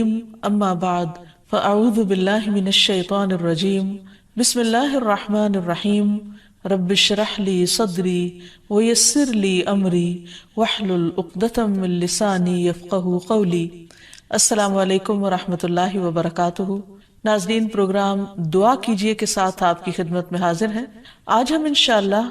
اما بعد فاعوذ باللہ من الشیطان الرجیم بسم اللہ الرحمن الرحیم رب اشرح لی صدری ویسر لی امری واحلل عقدۃ من لسانی یفقہوا قولی۔ السلام علیکم ورحمۃ اللہ وبرکاتہ۔ ناظرین، پروگرام دعا کیجئے کے ساتھ آپ کی خدمت میں حاضر ہیں۔ آج ہم انشاءاللہ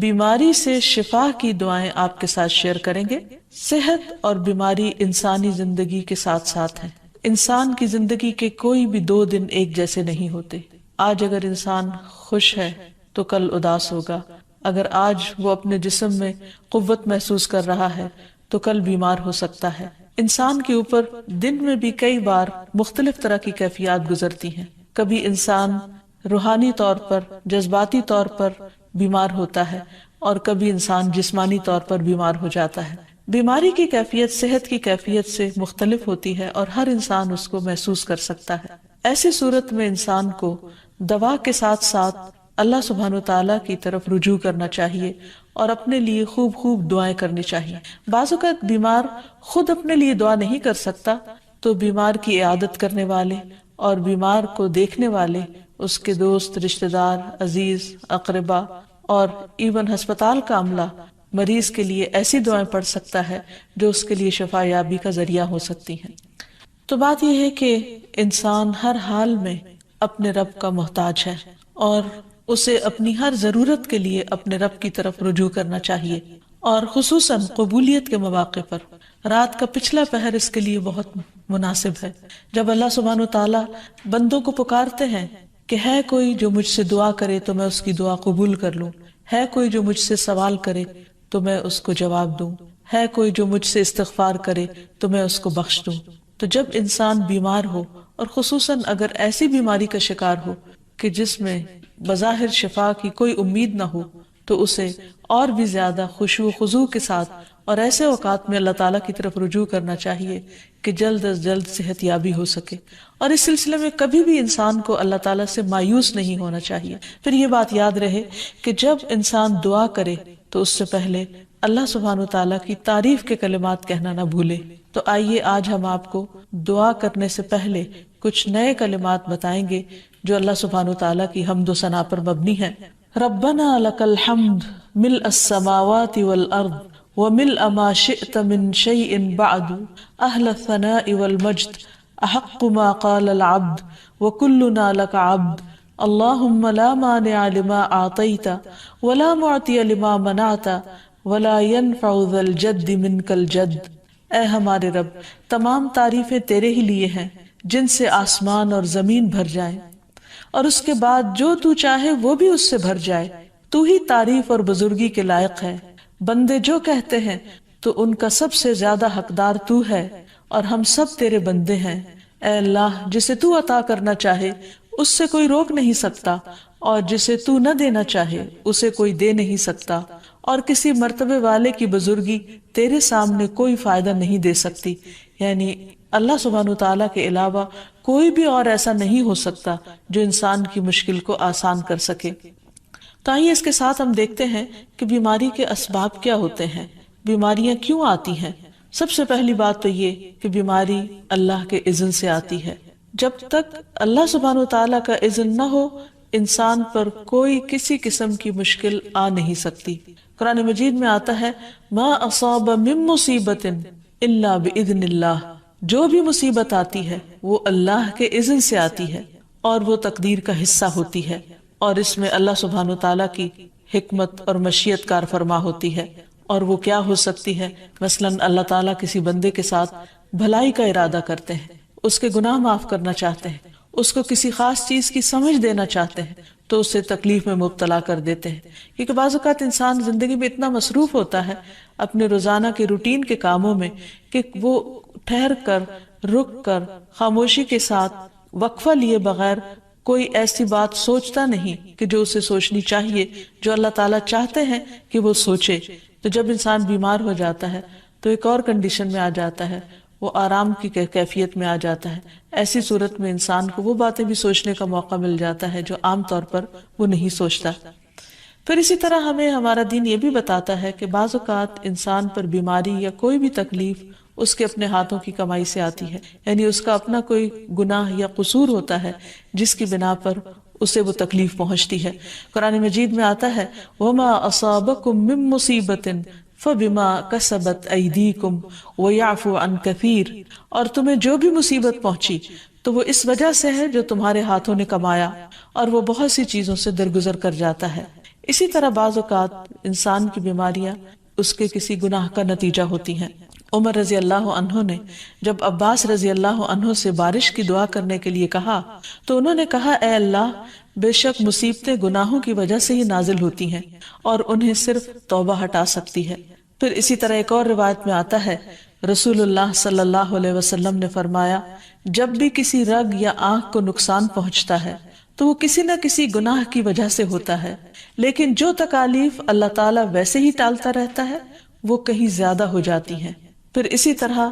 بیماری سے شفا کی دعائیں آپ کے ساتھ شیئر کریں گے۔ صحت اور بیماری انسانی زندگی کے ساتھ ساتھ ہیں۔ انسان کی زندگی کے کوئی بھی 2 دن ایک جیسے نہیں ہوتے۔ آج اگر انسان خوش ہے تو کل اداس ہوگا، اگر آج وہ اپنے جسم میں قوت محسوس کر رہا ہے تو کل بیمار ہو سکتا ہے۔ انسان کے اوپر دن میں بھی کئی بار مختلف طرح کی کیفیات گزرتی ہیں۔ کبھی انسان روحانی طور پر، جذباتی طور پر بیمار ہوتا ہے اور کبھی انسان جسمانی طور پر بیمار ہو جاتا ہے۔ بیماری کی کیفیت صحت کی کیفیت سے مختلف ہوتی ہے اور ہر انسان اس کو محسوس کر سکتا ہے۔ ایسی صورت میں انسان کو دوا کے ساتھ ساتھ اللہ سبحانہ وتعالیٰ کی طرف رجوع کرنا چاہیے اور اپنے لیے خوب خوب دعائیں کرنی چاہیے۔ بعض اوقات بیمار خود اپنے لیے دعا نہیں کر سکتا تو بیمار کی عیادت کرنے والے اور بیمار کو دیکھنے والے، اس کے دوست، رشتہ دار، عزیز، اقربا اور ایون ہسپتال کا عملہ مریض کے لیے ایسی دعائیں پڑھ سکتا ہے جو اس کے لیے شفا یابی کا ذریعہ ہو سکتی ہیں۔ تو بات یہ ہے کہ انسان ہر حال میں اپنے رب کا محتاج ہے اور اسے اپنی ہر ضرورت کے لیے اپنے رب کی طرف رجوع کرنا چاہیے، اور خصوصاً قبولیت کے مواقع پر۔ رات کا پچھلا پہر اس کے لیے بہت مناسب ہے، جب اللہ سبحانہ وتعالیٰ بندوں کو پکارتے ہیں کہ ہے کوئی جو مجھ سے دعا کرے تو میں اس کی دعا قبول کر لوں، ہے کوئی جو مجھ سے سوال کرے تو میں اس کو جواب دوں، ہے کوئی جو مجھ سے استغفار کرے تو میں اس کو بخش دوں۔ تو جب انسان بیمار ہو اور خصوصاً اگر ایسی بیماری کا شکار ہو کہ جس میں بظاہر شفا کی کوئی امید نہ ہو، تو اسے اور بھی زیادہ خشوع و خضوع کے ساتھ اور ایسے اوقات میں اللہ تعالیٰ کی طرف رجوع کرنا چاہیے کہ جلد از جلد صحت یابی ہو سکے۔ اور اس سلسلے میں کبھی بھی انسان کو اللہ تعالیٰ سے مایوس نہیں ہونا چاہیے۔ پھر یہ بات یاد رہے کہ جب انسان دعا کرے تو اس سے پہلے اللہ سبحانہ وتعالیٰ کی تعریف کے کلمات کہنا نہ بھولے۔ تو آئیے آج ہم آپ کو دعا کرنے سے پہلے کچھ نئے کلمات بتائیں گے جو اللہ سبحانہ وتعالیٰ کی حمد و ثنا پر مبنی ہیں۔ ربنا لک الحمد ملء السماوات والارض وملء ما شئت من شيء بعد اهل الثناء والمجد احق ما قال العبد وكلنا لك عبد اللهم لا مانع لما اعطيت ولا معطي لما منعت ولا ينفع ذا الجد منك الجد۔ اے ہمارے رب، تمام تعریفیں تیرے ہی لیے ہیں جن سے آسمان اور زمین بھر جائیں، اور اس کے بعد جو تو چاہے وہ بھی اس سے بھر جائے۔ تو ہی تعریف اور بزرگی کے لائق ہے۔ بندے جو کہتے ہیں تو ان کا سب سے زیادہ حقدار تو ہے، اور ہم سب تیرے بندے ہیں۔ اے اللہ، جسے تو عطا کرنا چاہے اس سے کوئی روک نہیں سکتا، اور جسے تو نہ دینا چاہے اسے کوئی دے نہیں سکتا، اور کسی مرتبے والے کی بزرگی تیرے سامنے کوئی فائدہ نہیں دے سکتی۔ یعنی اللہ سبحانہ وتعالیٰ کے علاوہ کوئی بھی اور ایسا نہیں ہو سکتا جو انسان کی مشکل کو آسان کر سکے۔ تو آئیے اس کے ساتھ ہم دیکھتے ہیں کہ بیماری کے اسباب کیا ہوتے ہیں، بیماریاں کیوں آتی ہیں۔ سب سے پہلی بات تو یہ کہ بیماری اللہ کے اذن سے آتی ہے۔ جب تک اللہ سبحانہ وتعالیٰ کا اذن نہ ہو، انسان پر کوئی کسی قسم کی مشکل آ نہیں سکتی۔ قرآن مجید میں آتا ہے ما اصاب من مصیبت الا باذن اللہ، جو بھی مصیبت آتی ہے وہ اللہ کے اذن سے آتی ہے اور وہ تقدیر کا حصہ ہوتی ہے، اور اس میں اللہ سبحانہ وتعالیٰ کی حکمت اور مشیت کار فرما ہوتی ہے۔ اور وہ کیا ہو سکتی ہے؟ مثلاً اللہ تعالیٰ کسی بندے کے ساتھ بھلائی کا ارادہ کرتے ہیں، اس کے گناہ معاف کرنا چاہتے ہیں، اس کو کسی خاص چیز کی سمجھ دینا چاہتے ہیں تو اسے تکلیف میں مبتلا کر دیتے ہیں۔ کیونکہ بعض اوقات انسان زندگی میں اتنا مصروف ہوتا ہے اپنے روزانہ کے روٹین کے کاموں میں کہ وہ ٹھہر کر، رک کر، خاموشی کے ساتھ وقفہ لیے بغیر کوئی ایسی بات سوچتا نہیں کہ جو اسے سوچنی چاہیے، جو اللہ تعالیٰ چاہتے ہیں کہ وہ سوچے۔ تو جب انسان بیمار ہو جاتا ہے تو ایک اور کنڈیشن میں آ جاتا ہے، وہ آرام کی کیفیت میں آ جاتا ہے۔ ایسی صورت میں انسان کو وہ باتیں بھی سوچنے کا موقع مل جاتا ہے جو عام طور پر وہ نہیں سوچتا۔ پھر اسی طرح ہمیں ہمارا دین یہ بھی بتاتا ہے کہ بعض اوقات انسان پر بیماری یا کوئی بھی تکلیف اس کے اپنے ہاتھوں کی کمائی سے آتی ہے، یعنی اس کا اپنا کوئی گناہ یا قصور ہوتا ہے جس کی بنا پر اسے وہ تکلیف پہنچتی ہے۔ قرآن مجید میں آتا ہے وَمَا أَصَابَكُم مِّن مُّصِيبَةٍ فَبِمَا كَسَبَتْ أَيْدِيكُمْ وَيَعْفُو عَن كَثِيرٍ، اور تمہیں جو بھی مصیبت پہنچی تو وہ اس وجہ سے ہے جو تمہارے ہاتھوں نے کمایا، اور وہ بہت سی چیزوں سے درگزر کر جاتا ہے۔ اسی طرح بعض اوقات انسان کی بیماریاں اس کے کسی گناہ کا نتیجہ ہوتی ہیں۔ عمر رضی اللہ عنہ نے جب عباس رضی اللہ عنہ سے بارش کی دعا کرنے کے لیے کہا تو انہوں نے کہا اے اللہ، بے شک مصیبتیں گناہوں کی وجہ سے ہی نازل ہوتی ہیں اور انہیں صرف توبہ ہٹا سکتی ہے۔ پھر اسی طرح ایک اور روایت میں آتا ہے رسول اللہ صلی اللہ علیہ وسلم نے فرمایا جب بھی کسی رگ یا آنکھ کو نقصان پہنچتا ہے تو وہ کسی نہ کسی گناہ کی وجہ سے ہوتا ہے، لیکن جو تکالیف اللہ تعالیٰ ویسے ہی ٹالتا رہتا ہے وہ کہیں زیادہ ہو جاتی ہیں۔ پھر اسی طرح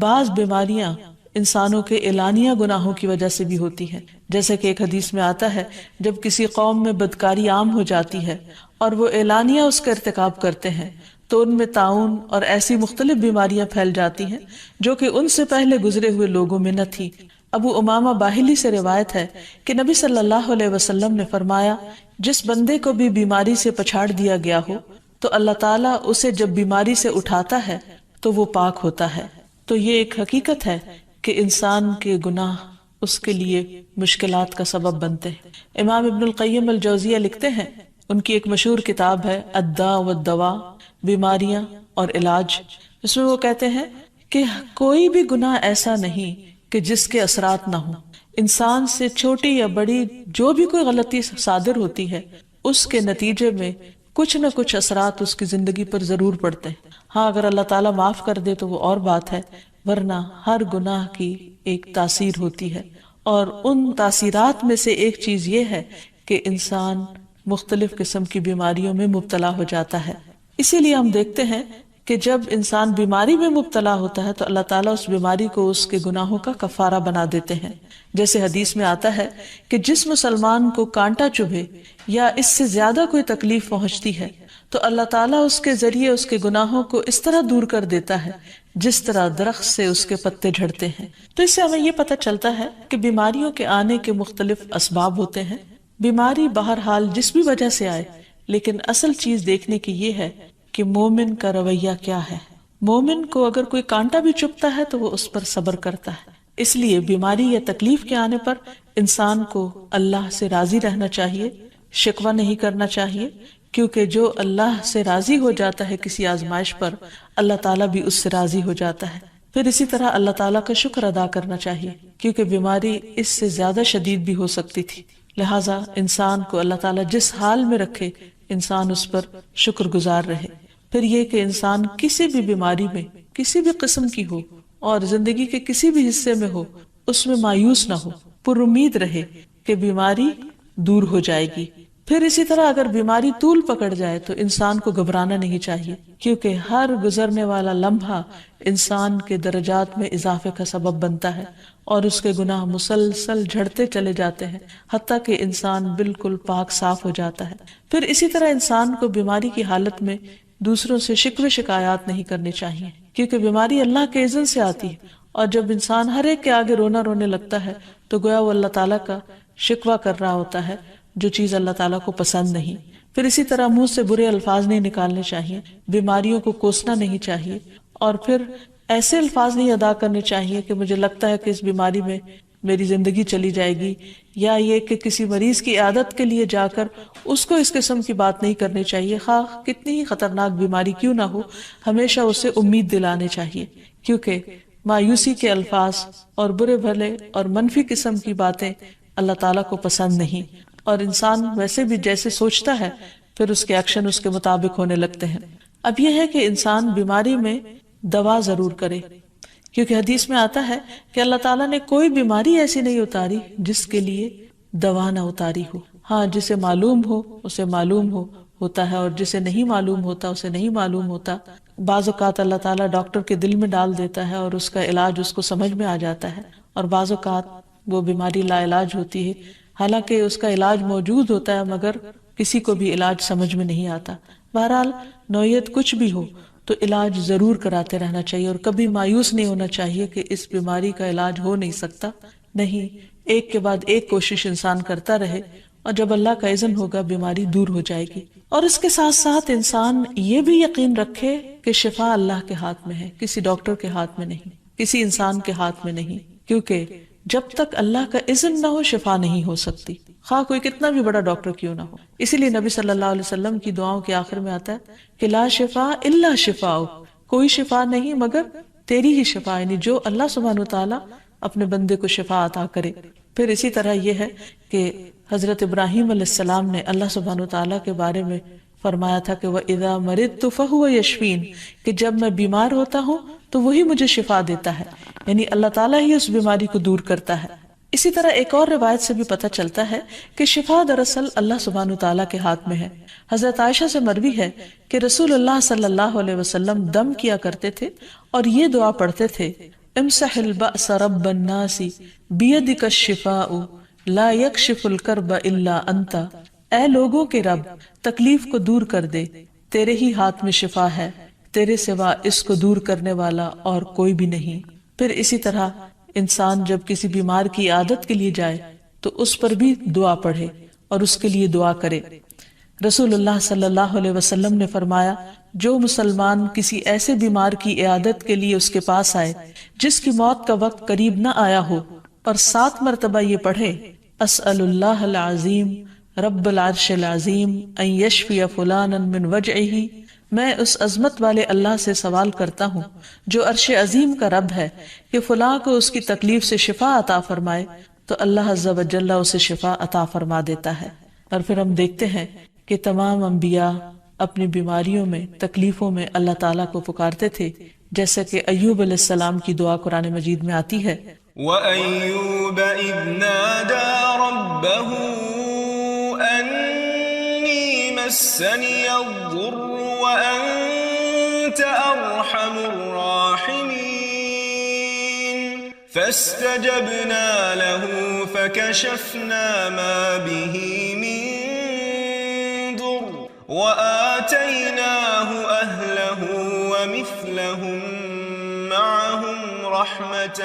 بعض بیماریاں انسانوں کے اعلانیہ گناہوں کی وجہ سے بھی ہوتی ہیں، جیسے کہ ایک حدیث میں آتا ہے جب کسی قوم میں بدکاری عام ہو جاتی ہے اور وہ اعلانیہ اس کا ارتکاب کرتے ہیں تو ان میں طاعون اور ایسی مختلف بیماریاں پھیل جاتی ہیں جو کہ ان سے پہلے گزرے ہوئے لوگوں میں نہ تھی۔ ابو امامہ باہلی سے روایت ہے کہ نبی صلی اللہ علیہ وسلم نے فرمایا جس بندے کو بھی بیماری سے پچھاڑ دیا گیا ہو تو اللہ تعالیٰ اسے جب بیماری سے اٹھاتا ہے تو وہ پاک ہوتا ہے۔ تو یہ ایک حقیقت ہے کہ انسان کے گناہ اس کے لیے مشکلات کا سبب بنتے ہیں۔ امام ابن القیم الجوزیہ لکھتے ہیں، ان کی ایک مشہور کتاب ہے الداء والدواء، بیماریاں اور علاج، اس میں وہ کہتے ہیں کہ کوئی بھی گناہ ایسا نہیں کہ جس کے اثرات نہ ہوں۔ انسان سے چھوٹی یا بڑی جو بھی کوئی غلطی صادر ہوتی ہے اس کے نتیجے میں کچھ نہ کچھ اثرات اس کی زندگی پر ضرور پڑتے ہیں۔ ہاں اگر اللہ تعالیٰ معاف کر دے تو وہ اور بات ہے، ورنہ ہر گناہ کی ایک تاثیر ہوتی ہے، اور ان تاثیرات میں سے ایک چیز یہ ہے کہ انسان مختلف قسم کی بیماریوں میں مبتلا ہو جاتا ہے۔ اسی لیے ہم دیکھتے ہیں کہ جب انسان بیماری میں مبتلا ہوتا ہے تو اللہ تعالیٰ اس بیماری کو اس کے گناہوں کا کفارہ بنا دیتے ہیں۔ جیسے حدیث میں آتا ہے کہ جس مسلمان کو کانٹا چبھے یا اس سے زیادہ کوئی تکلیف پہنچتی ہے تو اللہ تعالیٰ اس کے ذریعے اس کے گناہوں کو اس طرح دور کر دیتا ہے جس طرح درخت سے اس کے پتے جھڑتے ہیں۔ تو اس سے ہمیں یہ پتہ چلتا ہے کہ بیماریوں کے آنے کے مختلف اسباب ہوتے ہیں۔ بیماری بہرحال جس بھی وجہ سے آئے، لیکن اصل چیز دیکھنے کی یہ ہے کہ مومن کا رویہ کیا ہے۔ مومن کو اگر کوئی کانٹا بھی چبھتا ہے تو وہ اس پر صبر کرتا ہے۔ اس لیے بیماری یا تکلیف کے آنے پر انسان کو اللہ سے راضی رہنا چاہیے، شکوہ نہیں کرنا چاہیے، کیونکہ جو اللہ سے راضی ہو جاتا ہے کسی آزمائش پر، اللہ تعالیٰ بھی اس سے راضی ہو جاتا ہے۔ پھر اسی طرح اللہ تعالیٰ کا شکر ادا کرنا چاہیے، کیونکہ بیماری اس سے زیادہ شدید بھی ہو سکتی تھی۔ لہٰذا انسان کو اللہ تعالیٰ جس حال میں رکھے انسان اس پر شکر گزار رہے۔ پھر یہ کہ انسان کسی بھی بیماری میں کسی بھی قسم کی ہو اور زندگی کے کسی بھی حصے میں ہو اس میں مایوس نہ ہو، پر امید رہے کہ بیماری دور ہو جائے گی۔ پھر اسی طرح اگر بیماری طول پکڑ جائے تو انسان کو گھبرانا نہیں چاہیے، کیونکہ ہر گزرنے والا لمحہ انسان کے درجات میں اضافے کا سبب بنتا ہے اور اس کے گناہ مسلسل جھڑتے چلے جاتے ہیں حتیٰ کہ انسان بالکل پاک صاف ہو جاتا ہے۔ پھر اسی طرح انسان کو بیماری کی حالت میں دوسروں سے شکوے شکایات نہیں کرنے چاہیے، کیونکہ بیماری اللہ کے اذن سے آتی ہے، اور جب انسان ہر ایک کے آگے رونے لگتا ہے تو گویا وہ اللہ تعالیٰ کا شکوہ کر رہا ہوتا ہے، جو چیز اللہ تعالیٰ کو پسند نہیں۔ پھر اسی طرح منہ سے برے الفاظ نہیں نکالنے چاہیے، بیماریوں کو کوسنا نہیں چاہیے، اور پھر ایسے الفاظ نہیں ادا کرنے چاہیے کہ مجھے لگتا ہے کہ اس بیماری میں میری زندگی چلی جائے گی، یا یہ کہ کسی مریض کی عیادت کے لیے جا کر اس کو اس قسم کی بات نہیں کرنی چاہیے، خواہ کتنی ہی خطرناک بیماری کیوں نہ ہو، ہمیشہ اسے امید دلانے چاہیے، کیونکہ مایوسی کے الفاظ اور برے بھلے اور منفی قسم کی باتیں اللہ تعالیٰ کو پسند نہیں، اور انسان ویسے بھی جیسے سوچتا ہے پھر اس کے ایکشن اس کے مطابق ہونے لگتے ہیں۔ اب یہ ہے کہ انسان بیماری میں دوا ضرور کرے، کیونکہ حدیث میں آتا ہے کہ اللہ تعالیٰ نے کوئی بیماری ایسی نہیں اتاری جس کے لیے دوا نہ اتاری ہو۔ ہاں جسے معلوم ہو اسے معلوم ہوتا ہے، اور جسے نہیں معلوم ہوتا اسے نہیں معلوم ہوتا۔ بعض اوقات اللہ تعالیٰ ڈاکٹر کے دل میں ڈال دیتا ہے اور اس کا علاج اس کو سمجھ میں آ جاتا ہے، اور بعض اوقات وہ بیماری لا علاج ہوتی ہے، حالانکہ اس کا علاج موجود ہوتا ہے مگر کسی کو بھی علاج سمجھ میں نہیں آتا۔ بہرحال نوعیت کچھ بھی ہو، تو علاج ضرور کراتے رہنا چاہیے، اور کبھی مایوس نہیں ہونا چاہیے کہ اس بیماری کا علاج ہو نہیں سکتا. نہیں، ایک کے بعد ایک کوشش انسان کرتا رہے، اور جب اللہ کا اذن ہوگا بیماری دور ہو جائے گی. اور اس کے ساتھ ساتھ انسان یہ بھی یقین رکھے کہ شفا اللہ کے ہاتھ میں ہے، کسی ڈاکٹر کے ہاتھ میں نہیں، کسی انسان کے ہاتھ میں نہیں، کیونکہ جب تک اللہ کا اذن نہ ہو شفا نہیں ہو سکتی، خواہ کوئی کتنا بھی بڑا ڈاکٹر کیوں نہ ہو. اسی لیے نبی صلی اللہ علیہ وسلم کی دعاؤں کے آخر میں آتا ہے کہ لا شفا الا شفاء، کوئی شفا نہیں مگر تیری ہی شفا، یعنی جو اللہ سبحانہ وتعالی اپنے بندے کو شفا عطا کرے. پھر اسی طرح یہ ہے کہ حضرت ابراہیم علیہ السلام نے اللہ سبحانہ وتعالی کے بارے میں فرمایا تھا کہ وَإِذَا مَرِضْتُ فَهُوَ يَشْفِينِ، کہ جب میں بیمار ہوتا ہوں تو وہی مجھے شفا دیتا ہے، یعنی اللہ تعالیٰ ہی اس بیماری کو دور کرتا ہے. اسی طرح ایک اور روایت سے بھی پتہ چلتا ہے کہ شفا دراصل اللہ سبحانہ وتعالیٰ کے ہاتھ میں ہے. حضرت عائشہ سے مروی ہے کہ رسول اللہ صلی اللہ علیہ وسلم دم کیا کرتے تھے اور یہ دعا پڑھتے تھے امسح البأس رب الناس بیدک الشفاء لا یکشف الکرب الا انت، اے لوگوں کے رب تکلیف کو دور کر دے، تیرے ہی ہاتھ میں شفا ہے، تیرے سوا اس کو دور کرنے والا اور کوئی بھی نہیں. پھر اسی طرح انسان جب کسی بیمار کی عادت کے لیے جائے تو اس پر بھی دعا پڑھے اور اس کے لیے دعا کرے. رسول اللہ صلی اللہ علیہ وسلم نے فرمایا جو مسلمان کسی ایسے بیمار کی عیادت کے لیے اس کے پاس آئے جس کی موت کا وقت قریب نہ آیا ہو اور 7 مرتبہ یہ پڑھے اسأل اللہ العظیم رب العرش العظیم ان یشفی فلانا من وجعہ، میں اس عظمت والے اللہ سے سوال کرتا ہوں جو عرش عظیم کا رب ہے کہ فلاں کو اس کی تکلیف سے شفا عطا فرمائے، تو اللہ عز و جل اسے شفا عطا فرما دیتا ہے. اور پھر ہم دیکھتے ہیں کہ تمام انبیاء اپنی بیماریوں میں تکلیفوں میں اللہ تعالیٰ کو پکارتے تھے، جیسا کہ ایوب علیہ السلام کی دعا قرآن مجید میں آتی ہے وَأَيُّوبَ إِذْ نَادَى رَبَّهُ أَنِّي مَسَّنِيَ الضُّرُّ وَأَنْتَ أَرْحَمُ الرَّاحِمِينَ فَاسْتَجَبْنَا لَهُ فَكَشَفْنَا مَا بِهِ مِنْ ضُرٍّ وَآتَيْنَاهُ أَهْلَهُ وَمِثْلَهُمْ مَعَهُمْ رَحْمَةً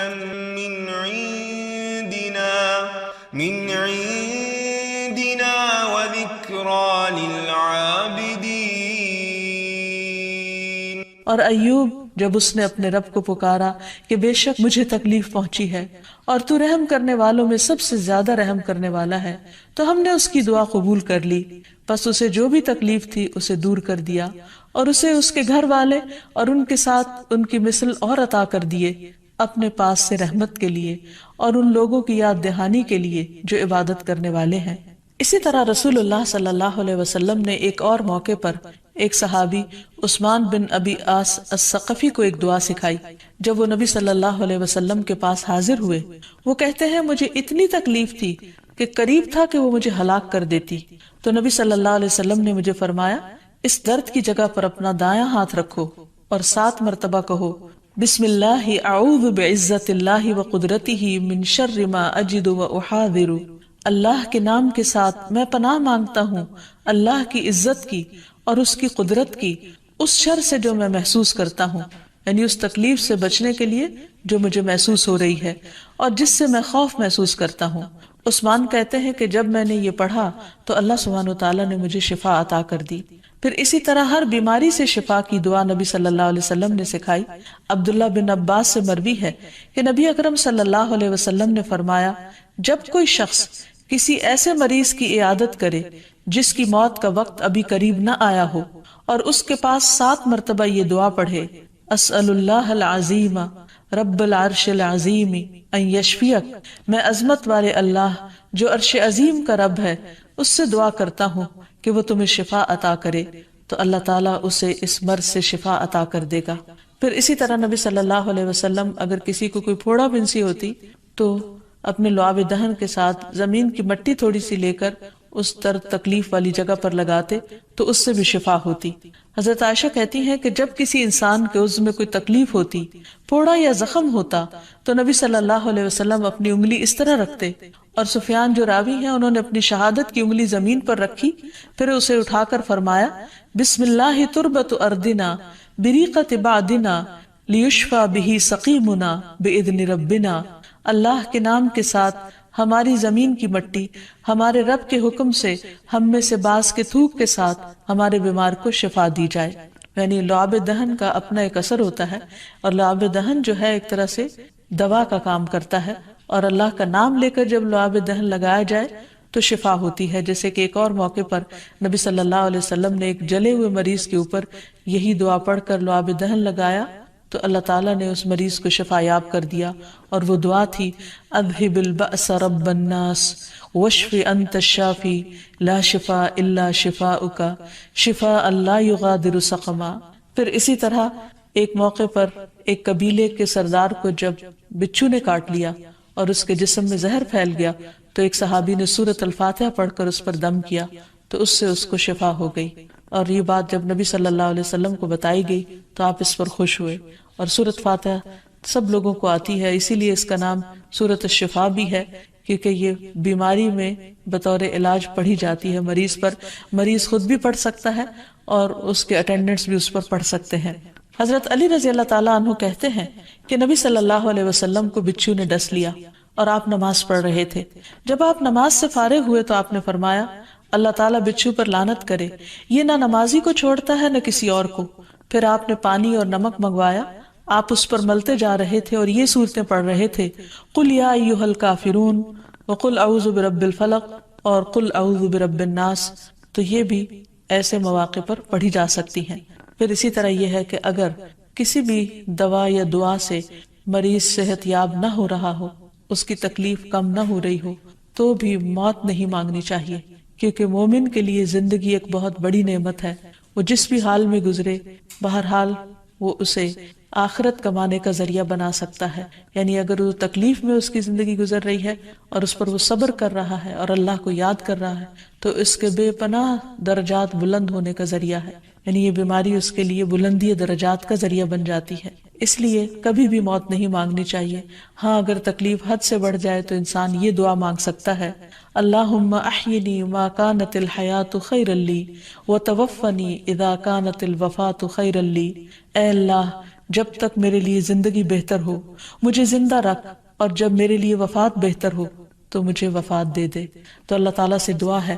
مِنْ عِنْدِنَا وَذِكْرَى لِلْعَابِدِينَ. اور ایوب جب اس نے اپنے رب کو پکارا کہ بے شک مجھے تکلیف پہنچی ہے اور تو رحم کرنے والوں میں سب سے زیادہ رحم کرنے والا ہے، تو ہم نے اس کی دعا قبول کر لی، پس اسے جو بھی تکلیف تھی اسے دور کر دیا اور اسے اس کے گھر والے اور ان کے ساتھ ان کی مثل اور عطا کر دیے اپنے پاس سے رحمت کے لیے اور ان لوگوں کی یاد دہانی کے لیے جو عبادت کرنے والے ہیں. اسی طرح رسول اللہ صلی اللہ علیہ وسلم نے ایک اور موقع پر ایک صحابی عثمان بن ابی عاص الثقفی کو ایک دعا سکھائی. جب وہ نبی صلی اللہ علیہ وسلم کے پاس حاضر ہوئے، وہ کہتے ہیں مجھے اتنی تکلیف تھی کہ قریب تھا کہ وہ مجھے ہلاک کر دیتی، تو نبی صلی اللہ علیہ وسلم نے مجھے فرمایا اس درد کی جگہ پر اپنا دایاں ہاتھ رکھو اور 7 مرتبہ کہو بسم اللہ اعوذ بعزت اللہ وقدرتہ من شر ما اجد واحاذر، اللہ کے نام کے ساتھ میں پناہ مانگتا ہوں اللہ کی عزت کی اور اس کی قدرت کی اس شر سے جو میں محسوس کرتا ہوں، یعنی اس تکلیف سے بچنے کے لیے جو مجھے محسوس ہو رہی ہے اور جس سے میں خوف محسوس کرتا ہوں. عثمان کہتے ہیں کہ جب میں نے یہ پڑھا تو اللہ سبحانہ وتعالیٰ نے مجھے شفا عطا کر دی. پھر اسی طرح ہر بیماری سے شفا کی دعا نبی صلی اللہ علیہ وسلم نے سکھائی. عبداللہ بن عباس سے مروی ہے کہ نبی اکرم صلی اللہ علیہ وسلم نے فرمایا جب کوئی شخص کسی ایسے مریض کی عیادت کرے جس کی موت کا وقت ابھی قریب نہ آیا ہو اور اس کے پاس 7 مرتبہ یہ دعا پڑھے اسأل اللہ العظیم رب العرش العظیم ان یشفیک، میں عظمت والے اللہ جو عرش عظیم کا رب ہے اس سے دعا کرتا ہوں کہ وہ تمہیں شفا عطا کرے، تو اللہ تعالیٰ اسے اس مرض سے شفا عطا کر دے گا. پھر اسی طرح نبی صلی اللہ علیہ وسلم اگر کسی کو کوئی پھوڑا بنسی ہوتی تو اپنے لعاب دہن کے ساتھ زمین کی مٹی تھوڑی سی لے کر اس درد تکلیف والی جگہ پر لگاتے تو اس سے بھی شفا ہوتی. حضرت عائشہ کہتی ہیں کہ جب کسی انسان کے عضو میں کوئی تکلیف ہوتی، پھوڑا یا زخم ہوتا، تو نبی صلی اللہ علیہ وسلم اپنی انگلی اس طرح رکھتے، اور سفیان جو راوی ہیں انہوں نے اپنی شہادت کی انگلی زمین پر رکھی، پھر اسے اٹھا کر فرمایا بسم اللہ تربت اردنا بریقت بعدنا لیشفى به سقیمنا باذن ربنا، اللہ کے نام کے ساتھ ہماری زمین کی مٹی ہمارے رب کے حکم سے ہم میں سے بعض کے تھوک کے ساتھ ہمارے بیمار کو شفا دی جائے۔ یعنی لعاب دہن کا اپنا ایک اثر ہوتا ہے، اور لعاب دہن جو ہے ایک طرح سے دوا کا کام کرتا ہے، اور اللہ کا نام لے کر جب لعاب دہن لگایا جائے تو شفا ہوتی ہے۔ جیسے کہ ایک اور موقع پر نبی صلی اللہ علیہ وسلم نے ایک جلے ہوئے مریض کے اوپر یہی دعا پڑھ کر لعاب دہن لگایا تو اللہ تعالیٰ نے اس مریض کو شفا یاب کر دیا، اور وہ دعا تھی اذھب البأس رب الناس واشف انت الشافی لا شفاء الا شفاؤک شفاء لا یغادر سقما۔ پھر اسی طرح ایک موقع پر ایک قبیلے کے سردار کو جب بچھو نے کاٹ لیا اور اس کے جسم میں زہر پھیل گیا تو ایک صحابی نے سورۃ الفاتحہ پڑھ کر اس پر دم کیا تو اس سے اس کو شفا ہو گئی، اور یہ بات جب نبی صلی اللہ علیہ وسلم کو بتائی گئی تو آپ اس پر خوش ہوئے۔ اور سورۃ فاتحہ سب لوگوں کو آتی ہے، اسی لیے اس کا نام سورۃ الشفا بھی ہے، کیونکہ یہ بیماری میں بطور علاج پڑھی جاتی ہے مریض پر، مریض خود بھی پڑھ سکتا ہے اور اس کے اٹینڈنٹس بھی اس پر پڑھ سکتے ہیں۔ حضرت علی رضی اللہ تعالیٰ عنہ کہتے ہیں کہ نبی صلی اللہ علیہ وسلم کو بچھو نے ڈس لیا اور آپ نماز پڑھ رہے تھے۔ جب آپ نماز سے فارغ ہوئے تو آپ نے فرمایا اللہ تعالیٰ بچھو پر لعنت کرے، یہ نہ نمازی کو چھوڑتا ہے نہ کسی اور کو۔ پھر آپ نے پانی اور نمک منگوایا، آپ اس پر ملتے جا رہے تھے اور یہ صورتیں پڑھ رہے تھے قل یا ایھا الکافرون وقل اعوذ برب الفلق اور قل اعوذ برب الناس، تو یہ بھی ایسے مواقع پر پڑھی جا سکتی ہیں۔ پھر اسی طرح یہ ہے کہ اگر کسی بھی دوا یا دعا سے مریض صحت یاب نہ ہو رہا ہو، اس کی تکلیف کم نہ ہو رہی ہو، تو بھی موت نہیں مانگنی چاہیے، کیونکہ مومن کے لیے زندگی ایک بہت بڑی نعمت ہے۔ وہ جس بھی حال میں گزرے بہرحال وہ اسے آخرت کمانے کا ذریعہ بنا سکتا ہے۔ یعنی اگر وہ تکلیف میں اس کی زندگی گزر رہی ہے اور اس پر وہ صبر کر رہا ہے اور اللہ کو یاد کر رہا ہے تو اس کے بے پناہ درجات بلند ہونے کا ذریعہ ہے، یعنی یہ بیماری اس کے لیے بلندی درجات کا ذریعہ بن جاتی ہے۔ اس لیے کبھی بھی موت نہیں مانگنی چاہیے۔ ہاں اگر تکلیف حد سے بڑھ جائے تو انسان یہ دعا مانگ سکتا ہے اللہم احینی ما کانت الحیات خیرا لی وتوفنی اذا کانت الوفات خیرا لی، اے اللہ جب تک میرے لیے زندگی بہتر ہو مجھے زندہ رکھ، اور جب میرے لیے وفات بہتر ہو تو مجھے وفات دے دے۔ تو اللہ تعالیٰ سے دعا ہے